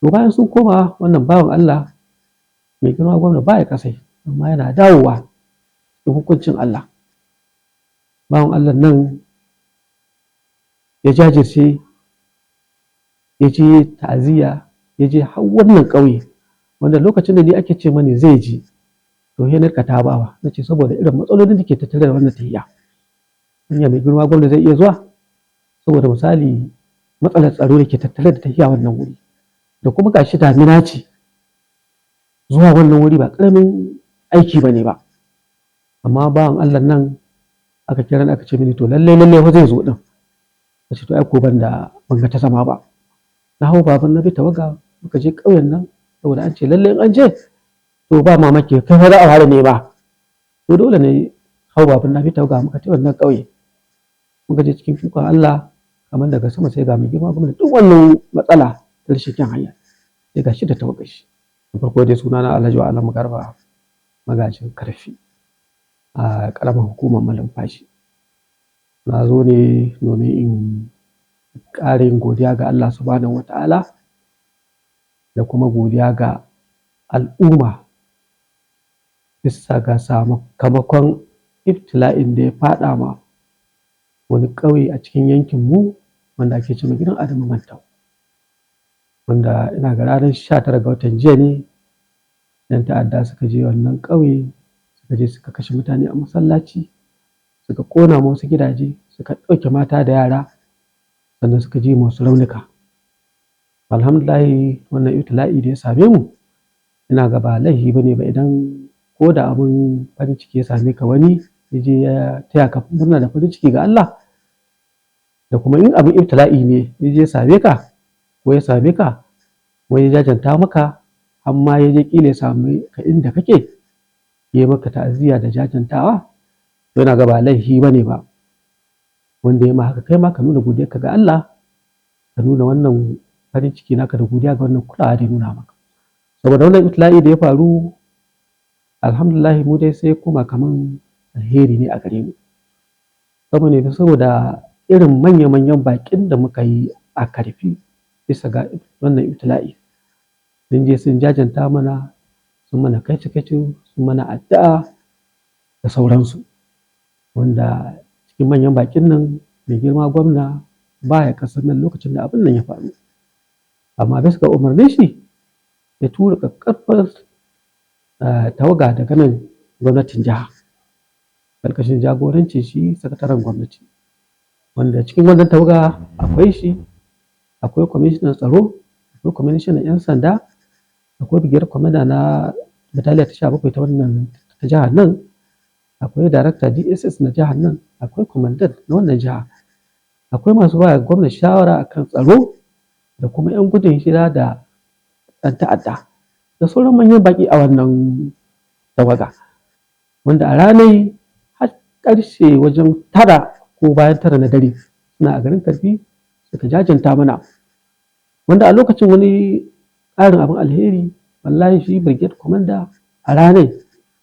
To bayan sun koma wannan bawan Allah mai girma gwamna baya kasai, amma yana dawowa da hukuncin Allah. Bawan Allah nan ya jajirce, ya je ta'aziyya, ya je har wannan ƙauye wanda lokacin da ni ake ce mani zai je, to sai na rika tabawa na ce saboda irin matsalolin da ke tattare da wannan tahiya. Hanya mai girma gwamna zai iya zuwa saboda misali matsalar tsaro da ke tattare da tahiya wannan wuri, da kuma gashi damina ce, zuwa wannan wuri ba ƙaramin aiki ba ne ba. Amma bawan Allah nan aka kira ni aka ce mini to lallai fa zai zo din. Na ce to ai ko ban ga ta zama ba. Na hau baban na bi tawaga muka je ƙauyen nan saboda an ce lallai in an je to ba mamaki kai fa za a fara ne ba. To dole ne hau baban na bi tawaga muka tafi wannan ƙauye. Muka je cikin ikon Allah kamar daga sama sai ga mai girma gwamna duk wannan matsala ta rashin kyan hanya sai ga shi da tawagar shi. Da farko dai sunana Alhaji Alamu Garba magajin Karfi a ƙaramar hukumar Malumfashi. Na zo ne domin in ƙarin godiya ga Allah subhanahu wata'ala da kuma godiya ga al'umma bisa ga sakamakon ibtila'in da ya faɗa ma wani ƙauye a cikin yankin mu wanda ake cewa gidan Adamu Mantau, wanda ina ga ranar 19 ga watan jiya ne yan ta'adda suka je wannan ƙauye, suka je suka kashe mutane a masallaci, suka ƙona wasu gidaje, suka ɗauke mata da yara, sannan suka ji masu raunuka. Alhamdulillahi wannan ibtila'i da ya same mu ina ga ba laifi bane ba idan ko da abun farin ciki ya same ka wani ya je ya taya ka murna da farin ciki ga Allah, da kuma in abin ibtila'i ne ya je ya same ka ko ya same ka wani ya jajanta maka amma ya je kila ya same ka inda kake ya maka ta'aziyya da jajantawa, to ina ga ba laifi bane ba wanda ya ma haka kai ma ka nuna godiyarka ga Allah, ka nuna wannan farin ciki naka da godiya ga wannan kulawa da ya nuna maka. Saboda wannan ibtila'i da ya faru alhamdulillah mu dai sai kuma kaman alheri ne a gare mu. Saboda irin manya-manyan baƙin da muka yi a Karfi bisa ga wannan ibtila'i. Sun je sun jajanta mana, sun mana kaice-kaice, sun mana addu'a da sauransu. Wanda cikin manyan baƙin nan mai girma gwamna baya ƙasar nan lokacin da abin nan ya faru. Amma bisa ga umarnin shi ya tura ƙaƙƙarfar tawaga daga nan gwamnatin jiha ƙarƙashin jagorancin shi sakataren gwamnati, wanda cikin wannan tawaga akwai shi, akwai kwamishinan tsaro, akwai kwamishinan 'yan sanda, akwai bigiyar kwamanda na bataliya ta 17 ta wannan ta jihar nan, akwai darakta DSS na jihar nan, akwai kwamandan na wannan jiha, akwai masu ba gwamnati shawara akan tsaro da kuma 'yan gudun hijira da ɗan ta'adda da sauran manyan baƙi a wannan tawaga, wanda a ranar har ƙarshe wajen 9 ko bayan 9 na dare suna a garin Karfi suka jajanta mana, wanda a lokacin wani ƙarin abin alheri wallahi shi brigade commander a ranar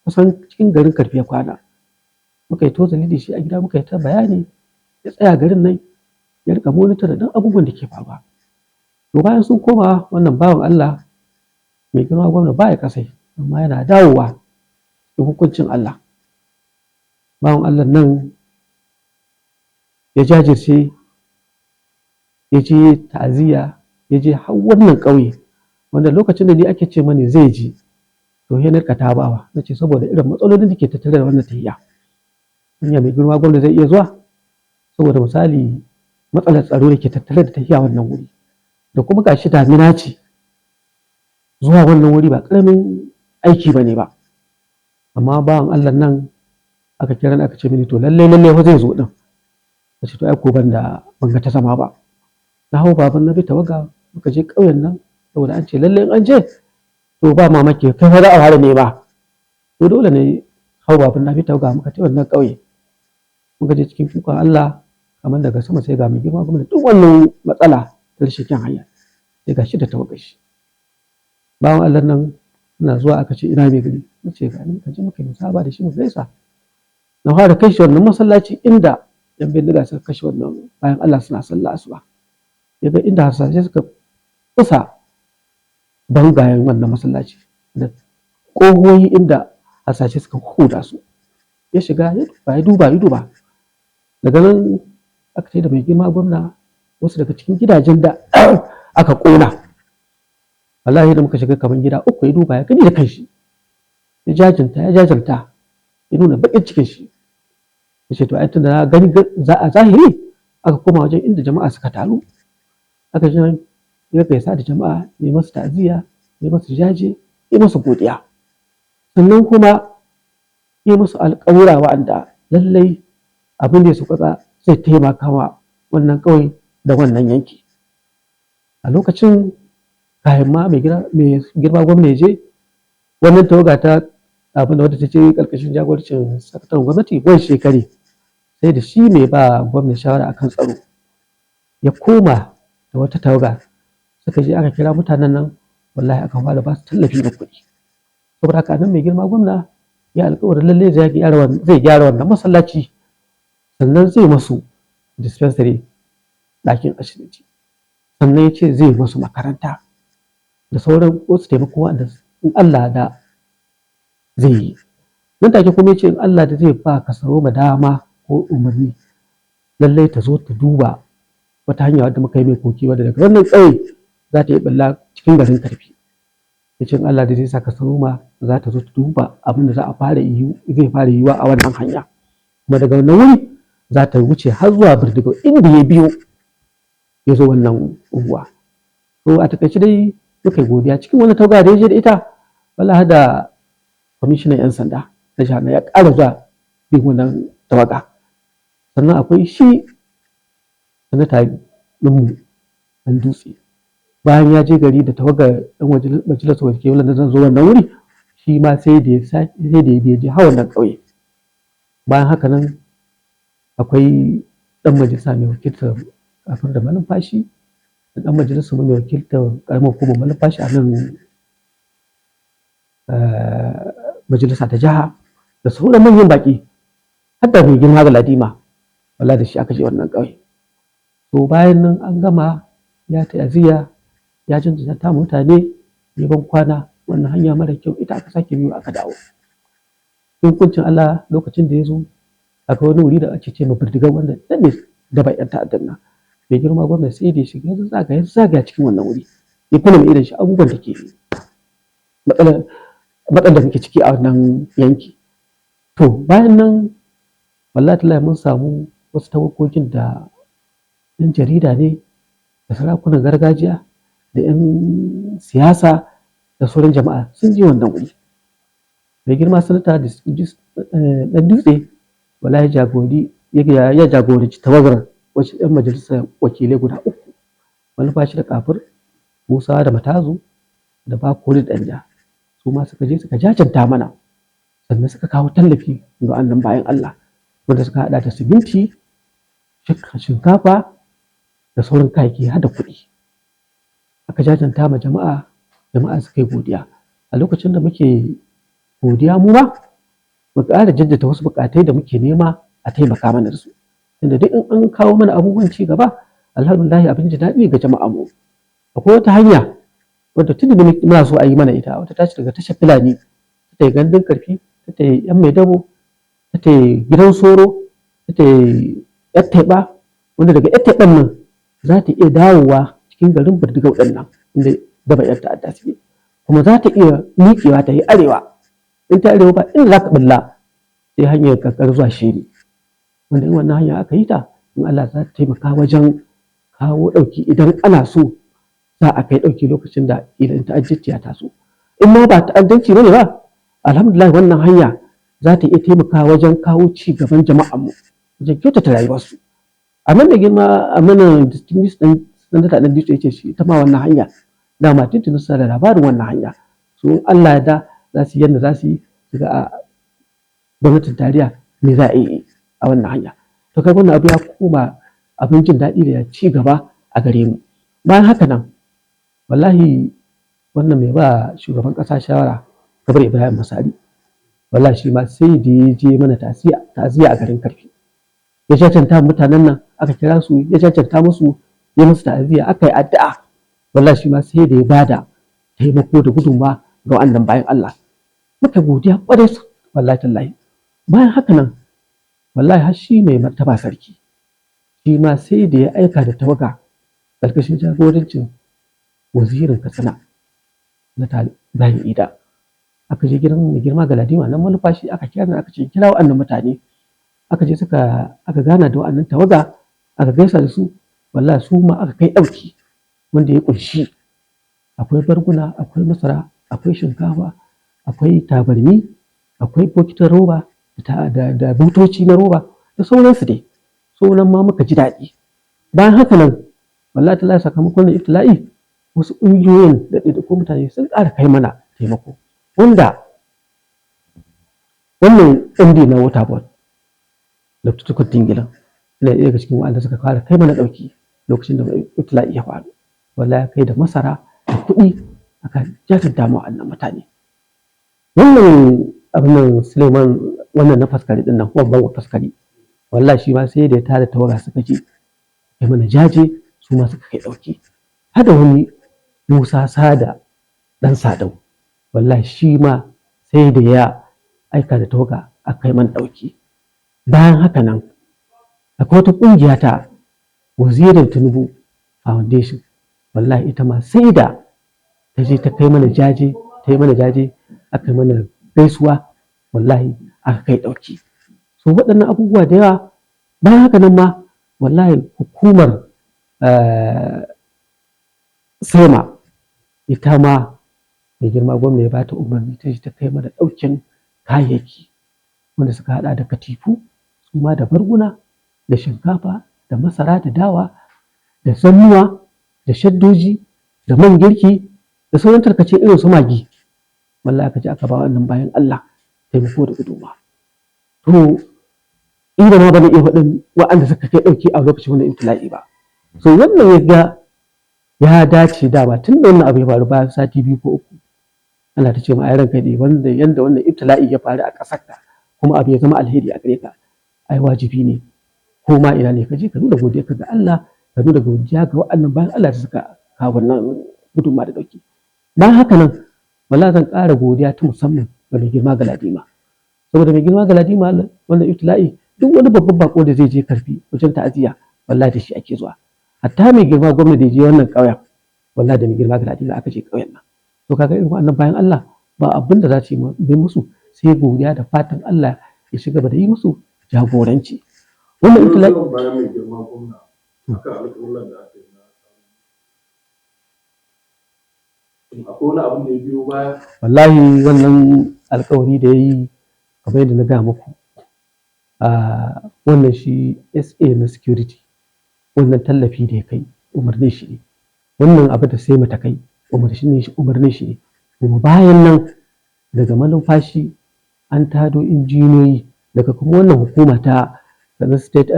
kusan cikin garin Karfi ya kwana. Muka yi tozali da shi a gida muka yi ta bayani, ya tsaya garin nan ya rika monitor da abubuwan da ke faruwa. To bayan sun koma wannan bawan Allah mai girma gwamna baya kasai, amma yana dawowa da hukuncin Allah. Bawan Allah nan ya jajirce, ya je ta'aziyya, ya je har wannan ƙauye wanda lokacin da ni ake ce mani zai je, to sai na rika tabawa na ce saboda irin matsalolin da ke tattare da wannan tahiya. Hanya mai girma gwamna zai iya zuwa saboda misali matsalar tsaro da ke tattare da tahiya wannan wuri, da kuma gashi damina ce, zuwa wannan wuri ba ƙaramin aiki ba ne ba. Amma bawan Allah nan aka kira ni aka ce mini to lallai fa zai zo din. Na ce to ai ko ban ga ta zama ba. Na hau baban na bi tawaga muka je ƙauyen nan saboda an ce lallai in an je to ba mamaki kai fa za a fara ne ba. To dole ne hau baban na bi tawaga muka tafi wannan ƙauye. Muka je cikin ikon Allah kamar daga sama sai ga mai girma gwamna duk wannan matsala ta rashin kyan hanya sai ga shi da tawagar shi. Bawan Allah nan ina zuwa aka ce ina mai gari, na ce ga ni ka je muka yi musaba da shi mu gaisa. Na fara kai shi wannan masallaci inda yan bindiga suka kashe wannan bayan Allah suna sallah asuba. Ya ga inda harsashe suka kusa bangayen wannan masallaci da ƙohohi inda hasashe suka huda su. Ya shiga ya duba daga nan aka ce da mai girma gwamna wasu daga cikin gidajen da aka ƙona. Wallahi da muka shiga kamar gida uku ya duba ya gani da kanshi, ya jajanta ya nuna baƙin cikin shi. Ya ce to ai tunda na gani a zahiri, aka koma wajen inda jama'a suka taru, aka je ya gaisa da jama'a, ya masu ta'aziyya, ya masu jaje, ya masu godiya, sannan kuma ya masu alƙawura wa'anda lallai abin da ya sauƙaƙa zai taimaka wa wannan ƙauye da wannan yanki. A lokacin kayan ma mai girma gwamna ya je, wannan tawaga ta abin da wadda ta ce ƙarƙashin jagorancin sakataren gwamnati wani shekare, sai da shi mai ba gwamna shawara akan tsaro ya koma da wata tawaga suka je aka kira mutanen nan, wallahi aka fara ba su tallafi da kuɗi. Saboda haka nan mai girma gwamna ya alƙawarin lallai zai gyara wannan masallaci, sannan zai masu dispensary, ɗakin asibiti, sannan ya ce zai masu makaranta da sauran wasu taimako wanda in Allah da zai yi. Nan take kuma ya ce in Allah da zai ba Kasaroma dama ko umarni lallai ta zo ta duba wata hanya wadda muka yi mai koki wadda daga wannan ƙauye za ta yi ɓalla cikin garin Karfi. Ya ce in Allah da zai sa Kasaroma za ta zo ta duba abin da zai fara yiwuwa a wannan hanya, kuma daga wannan wuri za ta wuce har zuwa Birdigau inda ya biyo ya zo wannan unguwa. To a takaice dai muka yi godiya cikin wani tawaga da ya je da ita, wallahi da kwamishinan 'yan sanda na jihar ya ƙara zuwa bin wannan tawaga. Sannan akwai shi sanata ɗinmu ɗan Dutse, bayan ya je gari da tawagar ɗan majalisar wakilai da zan zo wannan wuri, shi ma sai da ya je har wannan ƙauye. Bayan haka nan akwai ɗan majalisa mai wakiltar kafin da malumfashi, da ɗan majalisa mai wakiltar ƙaramar hukumar malumfashi a nan majalisa ta jiha, da sauran manyan baƙi, har da mai girma Galadima, wallahi da shi aka je wannan ƙauye. To bayan nan an gama ya ta'aziyya, ya jajanta mutane, ya ban kwana, wannan hanya mara kyau ita aka sake biyo aka dawo. Hukuncin Allah lokacin da ya zo, akwai wani wuri da ake ce ma Birdigau wanda nan ne da bai 'yan ta'addan nan. Mai girma gwamna sai da ya shiga ya zagaya cikin wannan wuri, ya kula mai irin shi abubuwan da ke matsalar da muke ciki a wannan yanki. To bayan nan wallahi tallahi mun samu wasu tawagogin da 'yan jarida ne, da sarakunan gargajiya, da 'yan siyasa, da sauran jama'a sun je wannan wuri. Mai girma sanata ɗan Dutse wallahi ya jagoranci tawagar wacce 'yan majalisar wakilai guda uku, Malumfashi da Kafur, Musa da Matazu, da Bakori da Danja, su ma suka je suka jajanta mana, sannan suka kawo tallafi ga wannan bayan Allah, wanda suka haɗa da siminti, shinkafa, da sauran kayayyaki har da kuɗi. Aka jajanta ma jama'a suka yi godiya. A lokacin da muke godiya mu ma mu ƙara jaddada wasu buƙatai da muke nema a taimaka mana da su. Tunda duk in an kawo mana abubuwan ci gaba, alhamdulillah abin ji daɗi ga jama'a mu. Akwai wata hanya wadda tun da muna so a yi mana ita, wata tashi daga tashar Fulani, ta yi gandun Karfi, ta yi 'yan Maidabo, ta yi gidan Soro, ta yi 'yar Taiɓa, wanda daga 'yar Taiɓan nan za ta iya dawowa cikin garin Birdigau ɗin nan inda daba 'yan ta'adda suke, kuma za ta iya miƙewa ta yi arewa. In ta arewa ba inda za ka ɓulla sai hanyar Kakar zuwa Shiri, wanda in wannan hanya aka yi ta, in Allah za ta taimaka wajen kawo ɗauki idan ana so za a kai ɗauki lokacin da idan ta'addanci ya taso. In ma ba ta'addanci bane ba, alhamdulillah wannan hanya za ta iya taimaka wajen kawo ci gaban jama'ar mu, wajen kyautata rayuwarsu. A nan da girma a mana distinguished ɗan sanata ɗan Dutse yake shi ita ma wannan hanya, dama tuntuni suna da labarin wannan hanya. So in Allah ya da za su yi yadda za su yi su ga a gwamnatin tarayya me za a yi a wannan hanya. To kai wannan abu ya koma abin jin daɗi da ci gaba a gare mu. Bayan haka nan wallahi wannan mai ba shugaban ƙasa shawara Kabir Ibrahim Masari, wallahi shi ma sai da ya je mana ta'aziyya a garin Karfi. Ya jajanta mutanen nan, aka kira su ya jajanta musu, ya musu ta'aziyya, aka yi addu'a. Wallahi shi ma sai da ya bada taimako da gudunmawa ga wannan bayan Allah. Muka godiya ƙwarai wallahi tallahi. Bayan haka nan wallahi har shi mai martaba sarki shi ma sai da ya aika da tawaga ƙarƙashin jagorancin wazirin Katsina na Ibrahim Ida. Aka je gidan mai girma Galadima nan manufashi aka kira aka ce kira wa'annan mutane. Aka je aka gana da wa'annan tawaga aka gaisa da su wallahi su ma aka kai ɗauki wanda ya ƙunshi akwai barguna, akwai masara, akwai shinkafa, akwai tabarmi, akwai bokitin roba da butoci na roba da sauransu dai. Nan ma muka ji daɗi. Bayan haka nan wallahi tallahi sakamakon ibtila'i wasu ƙungiyoyin da ɗaiɗaikun mutane sun ƙara kai mana taimako wanda wannan MD na Water Board Dr. Tukur Dingilan yana ɗaya daga cikin waɗanda suka fara kai mana ɗauki lokacin da ibtila'i ya faru. Wallahi kai da masara da kuɗi aka jajanta mu wa'annan mutane. Wannan abin nan Suleiman wannan na faskari ɗin nan babban faskari wallahi shi ma sai da ya tara tawaga suka je kai mana jaje su ma suka kai ɗauki. Hada wani Musa Sada ɗan Sadau wallahi shi ma sai da ya aika da tawaga a kai mana ɗauki. Bayan haka nan akwai wata ƙungiya ta Wazirin Tinubu Foundation wallahi ita ma sai da ta je ta kai mana jaje aka mana gaisuwa wallahi aka kai ɗauki. So waɗannan abubuwa da yawa. Bayan haka nan ma wallahi hukumar SEMA ita ma mai girma gwamna ya bata umarni ta ta kai mana ɗaukin kayayyaki wanda suka haɗa da katifu su ma da barguna da shinkafa da masara da dawa da zannuwa da shaddoji da man girki da sauran tarkace irin su magi. Wallahi aka je aka ba wannan bayan Allah taimako da gudunmawa. To inda ma bana iya faɗin waɗanda suka kai ɗauki a lokacin wannan ibtila'i ba. So wannan ya dace dama tun da wannan abu ya faru bayan sati 2 ko 3 Allah ta ce ma ai ranka ne wanda yanda wannan ibtila'i ya faru a ƙasarka kuma abu ya zama alheri a gare ka ai wajibi ne ko ma ina ne ka je ka nuna godiyarka ga Allah ka nuna godiya ga waɗannan bayan Allah da suka kawo wannan gudunmawa da ɗauki. Bayan haka nan wallahi zan ƙara godiya ta musamman ga mai girma Galadima saboda mai girma Galadima wannan ibtila'i duk wani babban bako da zai je karfi wajen ta'aziyya wallahi da shi ake zuwa. Hatta mai girma gwamnati da ya je wannan ƙauyen wallahi da mai girma Galadima aka je ƙauyen nan. To kaga irin wannan bayan Allah ba abin da za su yi musu sai godiya da fatan Allah ya shiga da yi musu jagoranci. Wannan ibtila'i bayan mai girma gwamna aka alƙawarin da aka yi na akwai wani abin da ya biyo baya. Wallahi wannan alƙawari da ya yi kamar yadda na gaya muku wannan shi SA na security wannan tallafi da ya kai umarnin shi ne. Wannan abu da sai mata kai umarnin shi ne. Kuma bayan nan daga malumfashi an tado injiniyoyi daga kuma wannan hukuma ta State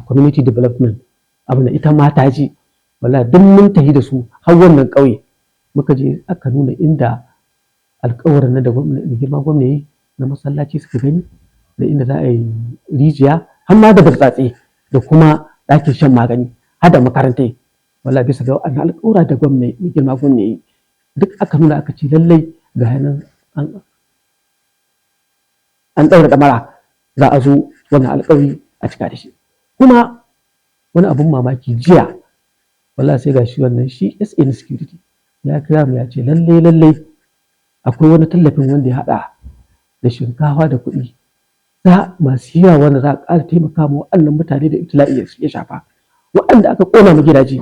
Community Development abin da ita ma ta ji wallahi duk mun tafi da su har wannan ƙauye muka je aka nuna inda alƙawarin na da girma gwamna yi na masallaci suka gani da inda za a yi rijiya har ma da burtsatse da kuma ɗakin shan magani har da makarantai wallahi bisa ga wannan alƙawura da gwamna girma gwamna yi duk aka nuna aka ce lallai ga yanan an ɗaura ɗamara za a zo wannan alƙawari a cika da shi. Kuma wani abun mamaki jiya wallahi sai ga shi wannan shi SA na security ya kira mu ya ce lallai akwai wani tallafin wanda ya haɗa da shinkafa da kuɗi za masu yawa wanda za a ƙara taimaka ma waɗannan mutane da ibtila'i ya shafa waɗanda aka ƙona mu gidaje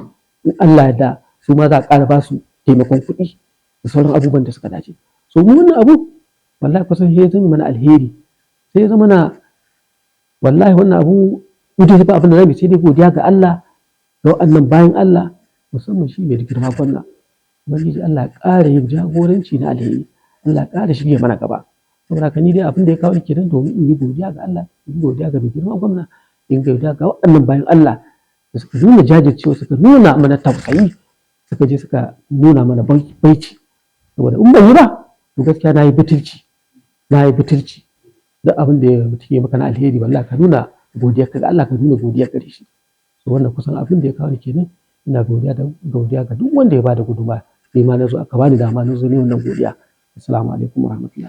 in Allah ya da su ma za a ƙara ba su taimakon kuɗi da sauran abubuwan da suka dace. So mu wannan abu wallahi kusan ya zama mana alheri sai ya zama na wallahi wannan abu mutum ba abin da zamu sai dai godiya ga Allah ga waɗannan bayan Allah musamman shi mai girma gwamna. Ubangiji Allah ya ƙara yin jagoranci na alheri Allah ya ƙara shirye mana gaba. Saboda haka ni dai abin da ya kawo ni kenan domin in yi godiya ga Allah in yi godiya ga mai girma gwamna in godiya ga waɗannan bayan Allah da suka nuna jajircewa suka nuna mana tausayi suka je suka nuna mana baici saboda in ban yi ba to gaskiya na yi butulci duk abin da mutum ya maka na alheri wallahi ka nuna godiya ga Allah ka nuna godiya gare shi. So wannan kusan abin da ya kawo ni kenan ina godiya ga duk wanda ya bada gudunmawa ni ma na zo aka bani dama na zo ne wannan godiya. Assalamu alaikum wa rahmatullahi.